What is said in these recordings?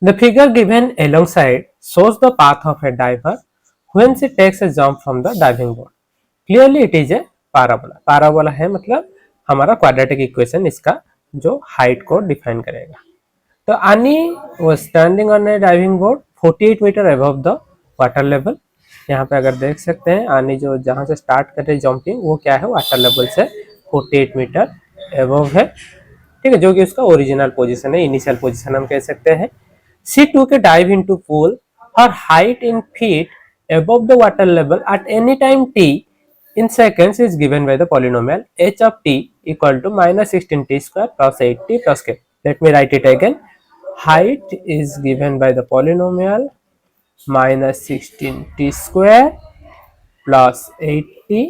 The figure given alongside shows the path of a diver when she takes a jump from the diving board. Clearly it is a parabola. Parabola है मतलब हमारा quadratic equation इसका जो height को define करेगा. तो Ani was standing on a diving board 48 metre above the water level. यहाँ पे अगर देख सकते हैं आनी जो जहाँ से स्टार्ट कर रही जंपिंग वो क्या है, वाटर लेवल से 48 मीटर एबव है. ठीक है, जो कि उसका ओरिजिनल पोजीशन है, इनिशियल पोजीशन हम कह सकते हैं. She took a dive into pool. Her height in feet above the water level at any time t in seconds is given by the polynomial h of t equal to minus 16t square plus 8t plus k. Let me write it again. Height is given by the polynomial minus 16t square plus 8t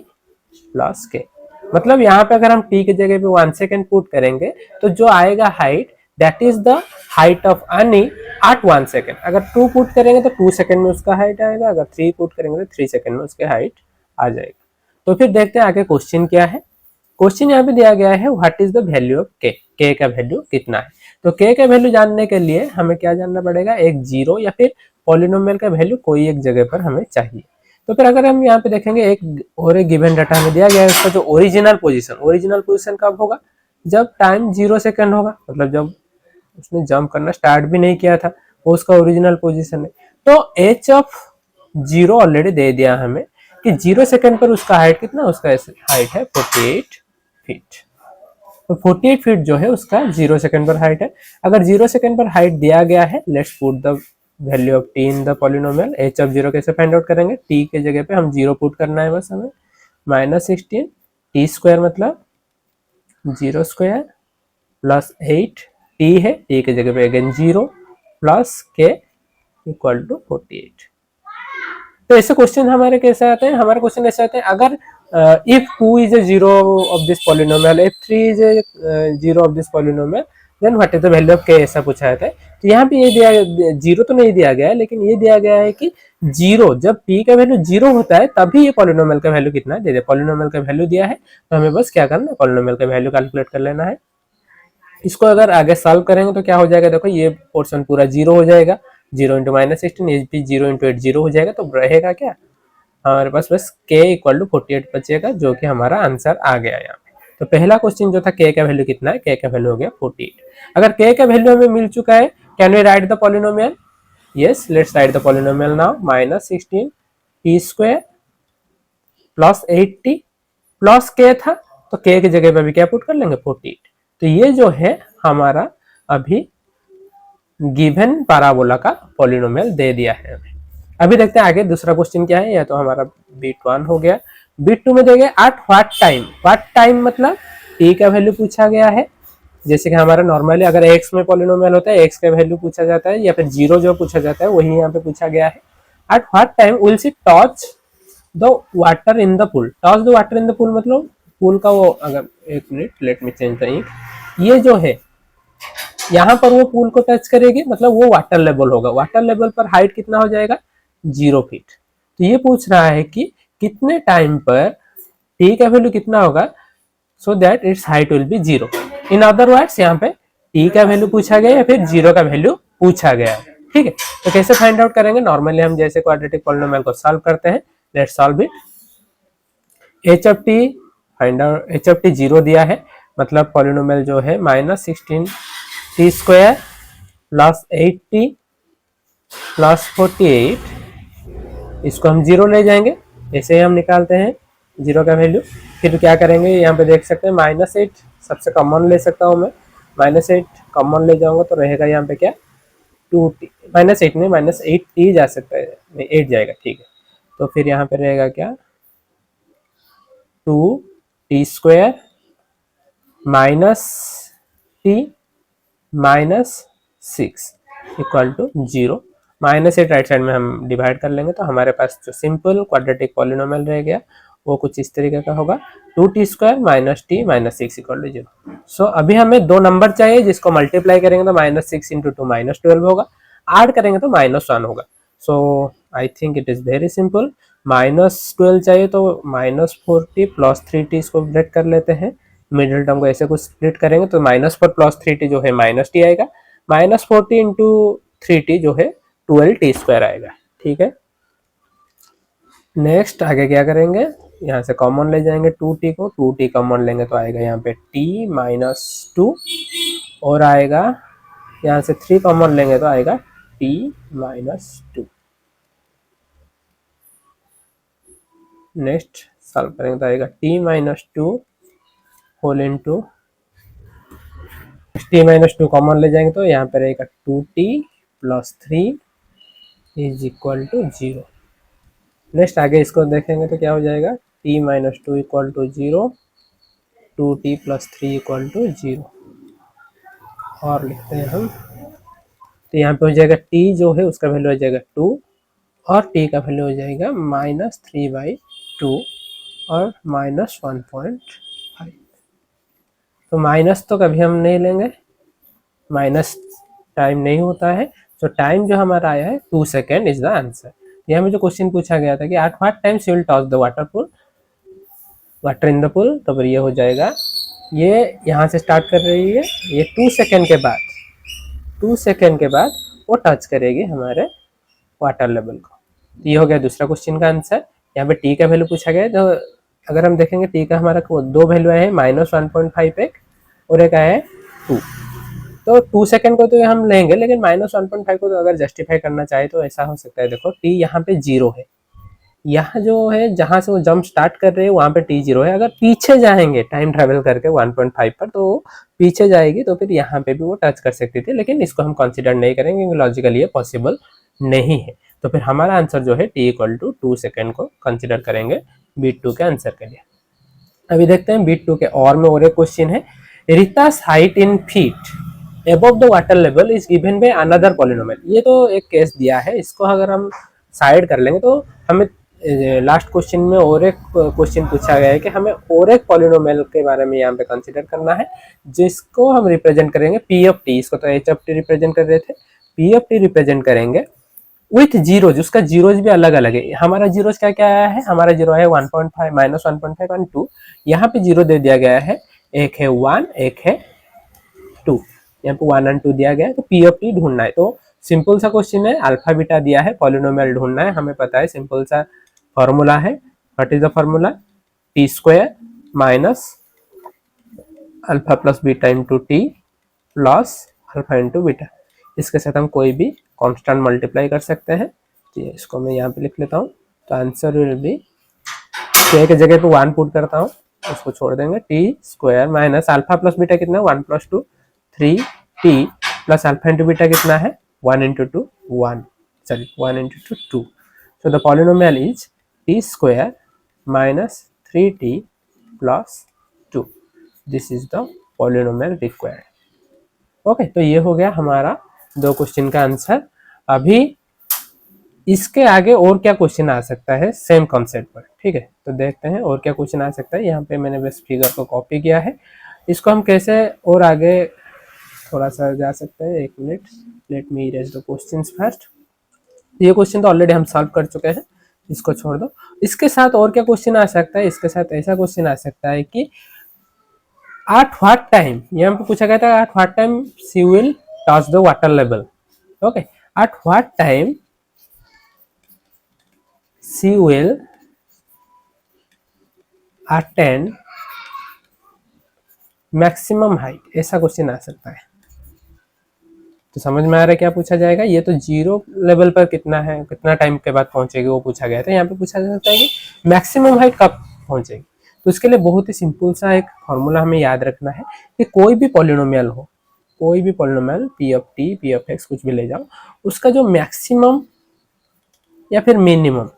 plus k. मतलब यहाँ पे अगर हम t की जगह पे 1 second put करेंगे तो जो आएगा height that is the height of अनी एट 1 सेकेंड. अगर 2 पुट करेंगे तो 2 सेकेंड में उसका हाइट आएगा, अगर 3 पुट करेंगे तो 3 सेकेंड में उसके हाइट आ जाएगा. तो फिर देखते हैं आगे क्वेश्चन क्या है. क्वेश्चन यहाँ पे दिया गया है what is the value of के. के का वैल्यू कितना है. तो के का वैल्यू जानने के लिए हमें क्या जानना पड़ेगा, एक जीरो या फिर पॉलिनोमियल का वैल्यू कोई एक जगह पर हमें चाहिए. तो फिर अगर हम यहाँ पे देखेंगे एक और एक गिवन डाटा हमें दिया गया है, उसका जो ओरिजिनल पोजीशन कब होगा, जब टाइम 0 सेकंड होगा, मतलब जब उसने जंप करना स्टार्ट भी नहीं किया था, वो उसका ओरिजिनल पोजीशन है. तो एच ऑफ 0 ऑलरेडी दे दिया हमें कि 0 सेकंड पर उसका हाइट कितना, उसका हाइट है 48 फीट. तो 48 फीट जो है उसका 0 सेकंड पर हाइट है. अगर 0 सेकंड पर हाइट दिया गया है, let's put the value of T in the polynomial. H of 0 कैसे फाइंड आउट करेंगे, टी के जगह पे हम 0 पुट करना है बस हमें. माइनस 16 टी स्क्वायर मतलब 0 स्क्वायर प्लस 8 टी है, टी के जगह पे अगेन 0 प्लस के इक्वल टू 48. तो ऐसे क्वेश्चन हमारे कैसे आते हैं, हमारे क्वेश्चन ऐसे आते हैं अगर if 2 is a zero of this polynomial, if 3 is a zero of this polynomial, then what is the value of k, ऐसा पूछा जाता है. तो यहाँ पे ये दिया, जीरो तो नहीं दिया गया है लेकिन ये दिया गया है कि जीरो, जब p का वैल्यू जीरो होता है तभी ये पॉलिनोमियल का वैल्यू कितना है दे दे. पॉलिनोमियल का वैल्यू दिया है तो हमें बस क्या करना है, पॉलिनोमियल का वैल्यू कैलकुलेट कर लेना है. इसको अगर आगे सॉल्व करेंगे तो क्या हो जाएगा, देखो ये पोर्शन पूरा जीरो हो जाएगा, 0 इंटू माइनस 16, ये भी 0 इंटू 8 जीरो हो जाएगा. तो रहेगा क्या हमारे पास, बस k इक्वल टू 48 बचेगा, जो कि हमारा आंसर आ गया यहाँ पे. तो पहला क्वेश्चन जो था k का वैल्यू कितना है, k का वैल्यू हो गया 48. अगर k का वैल्यू हमें मिल चुका है, can we write the polynomial. Yes, let's write the polynomial now. Minus 16 t square plus 8t plus k था, तो k की जगह पे भी क्या पुट कर लेंगे, 48. तो ये जो है हमारा अभी गिवन पैराबोला का पॉलिनोमियल दे दिया है. अभी देखते हैं आगे दूसरा क्वेश्चन क्या है. या तो हमारा बीट 1 हो गया. बीट 2 में देंगे eight what time. What time मतलब t का वैल्यू पूछा गया है. जैसे कि हमारा नॉर्मली अगर x में पॉलिनोमियल होता है x का वैल्यू पूछा जाता है, या फिर जीरो जो पूछा जाता है वही यहाँ पे पूछा गया है. At what time will she touch the water in the pool. Touch the water in the pool मतलब पूल का वो, अगर एक minute let me change the ink, ये जो है यहाँ पर वो पूल को टच करेगी मतलब वो वाटर लेवल होगा. वाटर लेवल पर हाइट कितना हो जाएगा, 0 फीट. तो ये पूछ रहा है कि कितने टाइम पर t का वैल्यू कितना होगा so that it's height will be 0. In other words यहाँ पे t का वैल्यू पूछा गया या फिर 0 का वैल्यू पूछा गया है. ठीक है, तो कैसे फाइंड आउट करेंगे, नॉर्मली हम जैसे क्वाड्रेटिक पॉलिनोमियल को सॉल्व करते हैं. Let's solve it. h of t find out, h of t 0 दिया है मतलब पॉलिनोमियल जो है minus 16 t square plus 8t plus 48, इसको हम 0 ले जाएंगे, ऐसे ही हम निकालते हैं 0 का वैल्यू. फिर क्या करेंगे, यहाँ पे देख सकते हैं माइनस 8 सबसे कॉमन ले सकता हूँ मैं. माइनस 8 कॉमन ले जाऊंगा तो रहेगा यहाँ पे क्या, 2t, माइनस 8 नहीं माइनस 8t जा सकता है, नहीं 8 जाएगा. ठीक है, तो फिर यहाँ पे रहेगा क्या, 2t square minus t minus 6 equal to 0. Minus 8 right side में हम डिवाइड कर लेंगे तो हमारे पास जो सिंपल क्वाड्रेटिक पॉलिनोमियल रह गया वो कुछ इस तरीके का होगा, 2t square minus t minus 6 equal to 0. So अभी हमें दो नंबर चाहिए जिसको मल्टीप्लाई करेंगे तो माइनस 6 इंटू 2 माइनस 12 होगा, ऐड करेंगे तो माइनस 1 होगा. So I think it is very simple. Minus 12 चाहिए तो माइनस 4t प्लस 3t इसको ब्रेक कर लेते हैं, मिडिल टर्म को ऐसे कुछ स्प्लिट करेंगे तो माइनस 4 प्लस 3t जो है माइनस t आएगा. माइनस 40 इंटू 3t जो है 12t² आएगा। ठीक है, नेक्स्ट आगे क्या करेंगे, यहाँ से कॉमन ले जाएंगे 2t को, 2t कॉमन लेंगे तो आएगा यहाँ पे t माइनस 2, और आएगा यहाँ से 3 कॉमन लेंगे तो आएगा t माइनस 2। नेक्स्ट सॉल्व करेंगे तो आएगा t minus 2 whole into, t minus 2 common ले जाएंगे तो यहाँ पर रहेगा 2t plus 3 is equal to 0। Next आगे इसको देखेंगे तो क्या हो जाएगा, t minus 2 equal to 0, 2t plus 3 equal to 0। और लिखते हैं हम, तो यहाँ पे हो जाएगा t जो है उसका वैल्यू हो जाएगा 2 और t का वैल्यू हो जाएगा -3/2 और -1.5। तो माइनस तो कभी हम नहीं लेंगे, माइनस टाइम नहीं होता है, तो टाइम जो हमारा आया है 2 सेकेंड इज द आंसर। यहाँ में जो क्वेश्चन पूछा गया था कि at what time she will toss the water in the pool, तो फिर ये हो जाएगा, ये यहाँ से स्टार्ट कर रही है, ये 2 सेकेंड के बाद, 2 सेकेंड के बाद वो टच करेगी हमारे वाटर लेवल को। तो ये हो गया दूसरा क्वेश्चन का आंसर। यहाँ पे टी का वैल्यू पूछा गया है, तो अगर हम देखेंगे टी का हमारा दो वैल्यू है, -1.5 एक और एक आया है 2। तो 2 सेकेंड को तो हम लेंगे, लेकिन -1.5 को तो अगर जस्टिफाई करना चाहे तो ऐसा हो सकता है, देखो टी यहाँ पे 0 है, यहाँ जो है जहां से वो जंप स्टार्ट कर रहे हैं वहां पे t 0 है, अगर पीछे जाएंगे टाइम ट्रेवल करके 1.5 पर तो पीछे जाएगी, तो फिर यहाँ पे भी वो टच कर सकती थी, लेकिन इसको हम कंसिडर नहीं करेंगे क्योंकि लॉजिकली ये पॉसिबल नहीं है। तो फिर हमारा आंसर जो है t इक्वल टू 2 सेकेंड को कंसिडर करेंगे बीट 2 के आंसर के लिए। अभी देखते हैं बीट 2 के और में और एक क्वेश्चन है, Rita's height in feet above the water level is given by another polynomial. ये तो एक केस दिया है, इसको अगर हम साइड कर लेंगे तो हमें लास्ट क्वेश्चन में और एक क्वेश्चन पूछा गया है कि हमें और एक पॉलिनोमियल के बारे में यहाँ पे कंसीडर करना है, जिसको हम रिप्रेजेंट करेंगे पी ऑफ टी, इसको तो एच ऑफ टी रिप्रेजेंट कर रहे थे, पी ऑफ टी रिप्रेजेंट करेंगे विथ जीरोज, उसका जीरोज भी अलग अलग है। हमारा जीरोज क्या क्या आया है, हमारा जीरो है 1.5 -1.5 और 2, यहाँ पे जीरो दे दिया गया है, एक है 1 एक है 2, यहाँ पे 1 और 2 दिया गया है, तो पी ऑफ टी ढूंढना है। तो सिंपल सा क्वेश्चन है, अल्फा बीटा दिया है, पॉलिनोमियल ढूंढना है, हमें पता है सिंपल सा फॉर्मूला है, what is the formula, T square minus alpha plus beta into T plus alpha into beta. इसके साथ हम कोई भी कांस्टेंट मल्टीप्लाई कर सकते हैं, तो इसको मैं यहाँ पे लिख लेता हूँ, तो आंसर विल बी, के की जगह पे 1 पुट करता हूँ, उसको छोड़ देंगे, T square minus alpha plus beta कितना है 1 + 2 3 T plus alpha into beta कितना है 1 × 2 1, sorry 1 × 2 2। So the polynomial is t square minus 3t plus 2. This is the polynomial required. Okay, तो ये हो गया हमारा 2 क्वेश्चन का आंसर। अभी इसके आगे और क्या क्वेश्चन आ सकता है सेम कॉन्सेप्ट पर, ठीक है, तो देखते हैं और क्या क्वेश्चन आ सकता है। यहाँ पे मैंने बस फिगर को कॉपी किया है, इसको हम कैसे और आगे थोड़ा सा जा सकते हैं। 1 minute, let me erase the questions first. ये क्वेश्चन तो ऑलरेडी हम सॉल्व कर चुके हैं, इसको छोड़ दो। इसके साथ और क्या क्वेश्चन आ सकता है, इसके साथ ऐसा क्वेश्चन आ सकता है कि एट व्हाट टाइम, यहाँ पे पूछा गया था eight what time she will touch the water level. Okay, eight what time she will attend maximum height, ऐसा क्वेश्चन आ सकता है। तो समझ में आ रहा है क्या पूछा जाएगा। ये तो 0 लेवल पर कितना है, कितना टाइम के बाद पहुंचेगी वो पूछा गया था। यहाँ पे पूछा जा सकता है कि मैक्सिमम हाइट कब पहुंचेगी। तो इसके लिए बहुत ही सिंपल सा एक फॉर्मूला हमें याद रखना है कि कोई भी पॉलिनोमियल हो, कोई भी polynomial P of T P of x कुछ भी ले जाओ, उसका जो मैक्सिमम या फिर मिनिमम,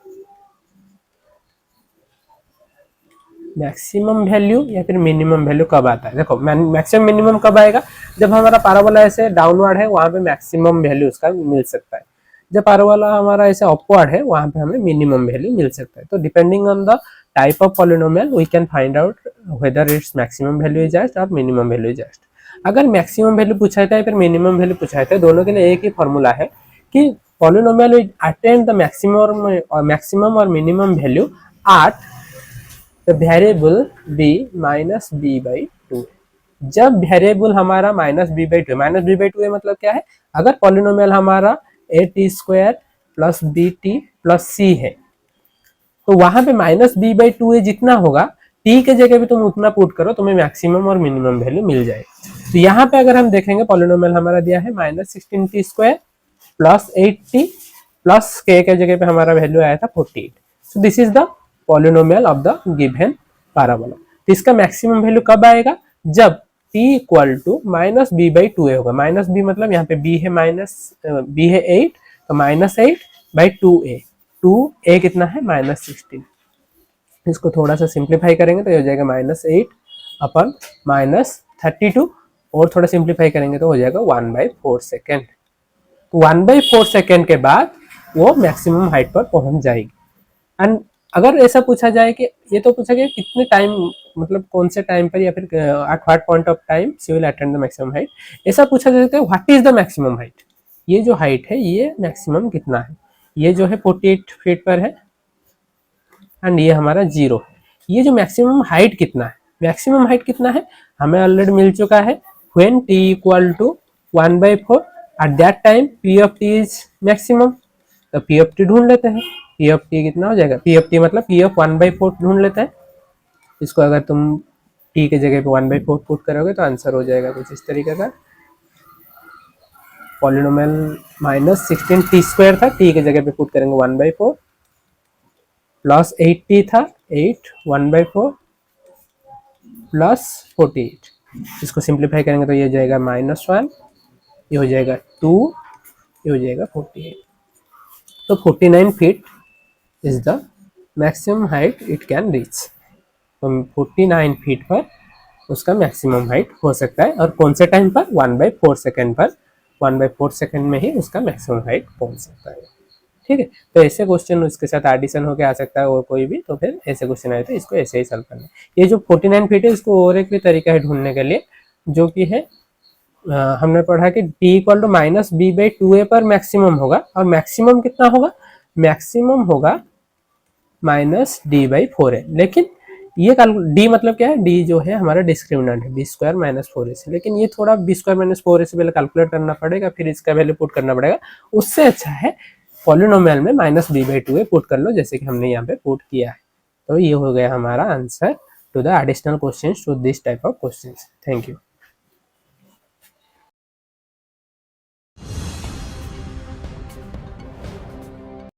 मैक्सिमम वैल्यू या फिर मिनिमम वैल्यू कब आता है। देखो मैक्सिमम मिनिमम कब आएगा, जब हमारा पैराबोला ऐसे डाउनवर्ड है वहां पे मैक्सिमम वैल्यू उसका मिल सकता है, जब पैराबोला हमारा ऐसे अपवर्ड है वहां पे हमें मिनिमम वैल्यू मिल सकता है। तो depending on the type of polynomial we can find out whether its maximum value is just और मिनिमम वैल्यू इज जस्ट। अगर मैक्सिमम वैल्यू पूछा था या फिर मिनिमम वैल्यू पूछा था, दोनों के लिए एक ही फॉर्मूला है कि polynomial will attend the maximum और minimum value at the variable b minus b by 2, जब वेरिएबल हमारा -b/2, -b/2 मतलब क्या है, अगर पॉलिनोमियल हमारा a² plus bt plus c है तो वहां पे -b/2 जितना होगा t के जगह भी तुम उतना पुट करो, तुम्हें मैक्सिमम और मिनिमम वैल्यू मिल जाएगी। तो यहाँ पे अगर हम देखेंगे पॉलिनोमियल हमारा दिया है -16t² plus 8t plus k के जगह पे हमारा वैल्यू आया था 48। So this is the polynomial of the given parabola. तो इसका मैक्सिमम वैल्यू कब आएगा, जब t इक्वल टू -b/2a होगा। -b मतलब यहाँ पे b है b है 8, तो -8/2a, 2a कितना है -16। इसको थोड़ा सा सिंप्लीफाई करेंगे तो ये हो जाएगा -8 अपन -32, और थोड़ा सिंप्लीफाई करेंगे तो हो जाएगा 1/4 सेकेंड। तो 1/4 सेकेंड के बाद वो मैक्सिमम हाइट पर पहुंच जाएगी। एंड अगर ऐसा पूछा जाए कि ये तो पूछा गया कितने टाइम, मतलब कौन से टाइम पर या फिर at what point of time she will attend the maximum height, ऐसा पूछा जा सकता है what is the maximum height. ये जो हाइट है ये मैक्सिमम कितना है, ये जो है 48 फीट पर है एंड ये हमारा 0। ये जो मैक्सिमम हाइट कितना है, मैक्सिमम हाइट कितना है हमें ऑलरेडी मिल चुका है, when t equal to 1/4 at that time p of t is maximum. तो p ऑफ t ढूंढ लेते हैं, p ऑफ t कितना हो जाएगा, p ऑफ t मतलब p ऑफ 1/4 ढूंढ लेते हैं। इसको अगर तुम t के जगह पे 1/4 पुट करोगे तो आंसर हो जाएगा कुछ इस तरीके का। पॉलिनोमियल -16t² था, t के जगह पे पुट करेंगे 1/4 प्लस 8t था, 8 1/4 प्लस 48। इसको सिंप्लीफाई करेंगे तो ये हो जाएगा -1, ये हो जाएगा 2, ये हो जाएगा 48। तो 49 feet is the maximum height it can reach. तो 49 फीट पर उसका मैक्सिमम हाइट हो सकता है, और कौन से टाइम पर, 1/4 सेकेंड पर, 1/4 सेकेंड में ही उसका मैक्सिमम हाइट पहुंच सकता है। ठीक है, तो ऐसे क्वेश्चन उसके साथ एडिशन होके आ सकता है और कोई भी, तो फिर ऐसे क्वेश्चन आए तो इसको ऐसे ही सॉल्व करना है। ये जो 49 फीट है इसको और एक भी तरीका है ढूंढने के लिए, जो कि है हमने पढ़ा कि t इक्वल टू -b/2a पर मैक्सिमम होगा, और मैक्सिमम कितना होगा, मैक्सिमम होगा -d/4a। लेकिन ये d मतलब क्या है, d जो है हमारा डिस्क्रिमिनेंट है, b² - 4ac, लेकिन ये थोड़ा b² - 4ac पहले कैलकुलेट करना पड़ेगा, फिर इसका वैल्यू पुट करना पड़ेगा। उससे अच्छा है पॉलिनोमियल में -b/2a पुट कर लो, जैसे कि हमने यहाँ पे पुट किया है। तो ये हो गया हमारा answer to the additional questions to this type of questions. Thank you.